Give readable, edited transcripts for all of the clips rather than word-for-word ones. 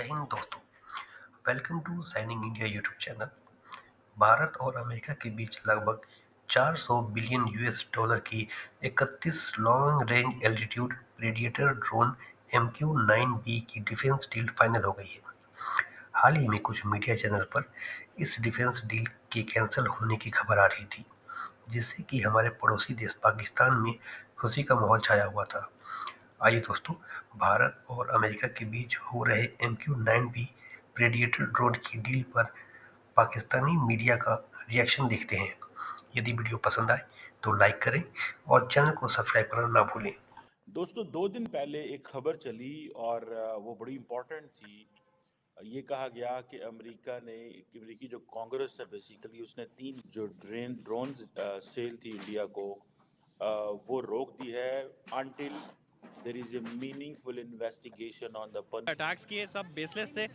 जय हिंद दोस्तों। Welcome to shining India YouTube channel. Bharat और अमेरिका के बीच लगभग 400 बिलियन यूएस डॉलर की 31 long range altitude predator drone MQ-9B की डिफेंस डील फाइनल हो गई है। हाल ही में कुछ मीडिया चैनल पर इस डिफेंस डील के कैंसिल होने की खबर आ रही थी, जिससे कि हमारे पड़ोसी देश पाकिस्तान में खुशी का माहौल छाया हुआ था। आइए दोस्तों, भारत और अमेरिका के बीच हो रहे MQ-9B प्रेडिएटर ड्रोन की डील पर पाकिस्तानी मीडिया का रिएक्शन देखते हैं। यदि वीडियो पसंद आए तो लाइक करें और चैनल को सब्सक्राइब करना ना भूलें। दोस्तों 2 दिन पहले एक खबर चली और वो बड़ी इम्पोर्टेंट थी। ये कहा गया कि अमेरिकी जो कांग्रेस है बेसिकली उसने 3 जो ड्रोन सेल थी इंडिया को वो रोक दी है until there is a meaningful investigation on the attacks किए सब बेसलेस थे।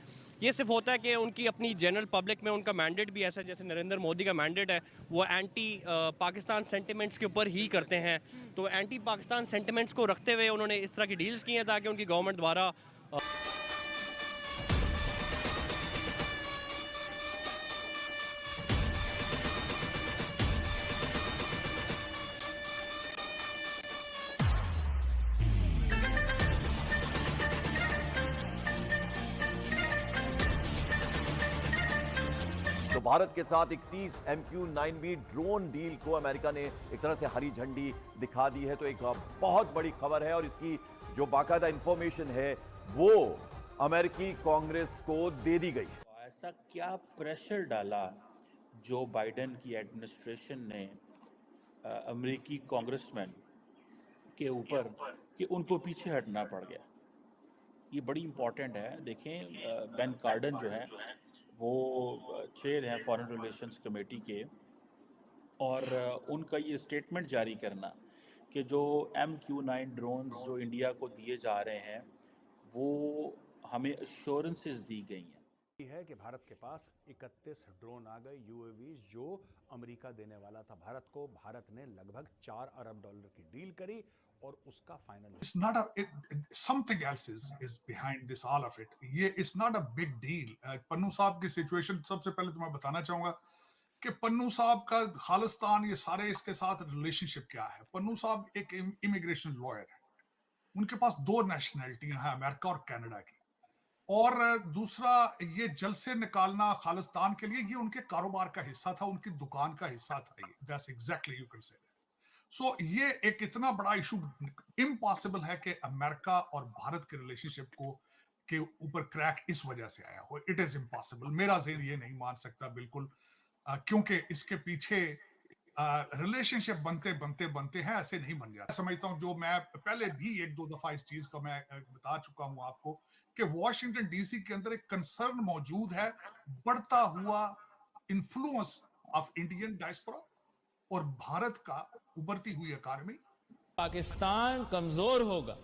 ये सिर्फ होता है कि उनकी अपनी जनरल पब्लिक में उनका मैंडेट भी ऐसा है, जैसे नरेंद्र मोदी का मैंडेट है वो एंटी पाकिस्तान सेंटिमेंट्स के ऊपर ही करते हैं। तो एंटी पाकिस्तान सेंटिमेंट्स को रखते हुए उन्होंने इस तरह की डील्स की हैं ताकि उनकी गवर्नमेंट द्वारा तो भारत के साथ 31 MQ-9B ड्रोन डील को अमेरिका ने एक तरह से हरी झंडी दिखा दी है। तो एक बहुत बड़ी खबर है और इसकी जो बाकायदा इंफॉर्मेशन है वो अमेरिकी कांग्रेस को दे दी गई है। ऐसा क्या प्रेशर डाला जो बाइडेन की एडमिनिस्ट्रेशन ने अमेरिकी कांग्रेसमैन के ऊपर कि उनको पीछे हटना पड़ गया। ये बड़ी इम्पोर्टेंट है। देखें बेन कार्डन जो है वो चेयर हैं फॉरेन रिलेशंस कमेटी के और उनका ये स्टेटमेंट जारी करना कि जो MQ-9 ड्रोन्स जो इंडिया को दिए जा रहे हैं वो हमें अश्योरेंसेस दी गई हैं है कि भारत के पास 31 ड्रोन आ गए UAVs जो अमेरिका देने वाला था भारत को। भारत ने लगभग $4 अरब की डील करी और उसका final It's not something else is behind this all of it. ये it's not a big deal. Pannu साहब की सिचुएशन सबसे पहले तो मैं बताना चाहूंगा कि पन्नू साहब का खालिस्तान ये सारे इसके साथ रिलेशनशिप क्या है। पन्नू साहब एक इमिग्रेशन लॉयर है, उनके पास 2 नेशनैलिटियां हैं, अमेरिका और कनाडा की। और दूसरा, ये जलसे निकालना खालिस्तान के लिए ये उनके कारोबार का हिस्सा था, उनकी दुकान का हिस्सा था। ये that's exactly you can say that. So ये एक इतना बड़ा इशू इम्पॉसिबल है कि अमेरिका और भारत के रिलेशनशिप को के ऊपर क्रैक इस वजह से आया हो। It is impossible. मेरा ज़हन ये नहीं मान सकता बिल्कुल, क्योंकि इसके पीछे रिलेशनशिप बनते हैं, ऐसे नहीं बन जाता। समझता हूं, जो मैं पहले भी 1-2 दफा इस चीज का मैं बता चुका हूं आपको कि वॉशिंगटन डीसी के अंदर एक कंसर्न मौजूद है बढ़ता हुआ इन्फ्लुएंस ऑफ इंडियन डायस्पोरा और भारत का उभरती हुई इकॉनमी। पाकिस्तान कमजोर होगा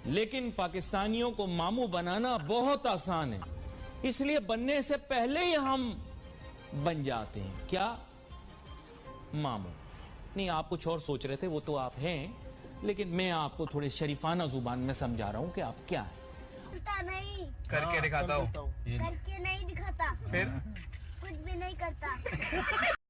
लेकिन पाकिस्तानियों को मामू बनाना बहुत आसान है, इसलिए बनने से पहले ही हम बन जाते हैं। क्या मामू नहीं, आप कुछ और सोच रहे थे, वो तो आप हैं, लेकिन मैं आपको थोड़े शरीफाना जुबान में समझा रहा हूं कि आप क्या हैं। नहीं करके दिखाता हूँ। करके नहीं दिखाता, फिर कुछ भी नहीं करता।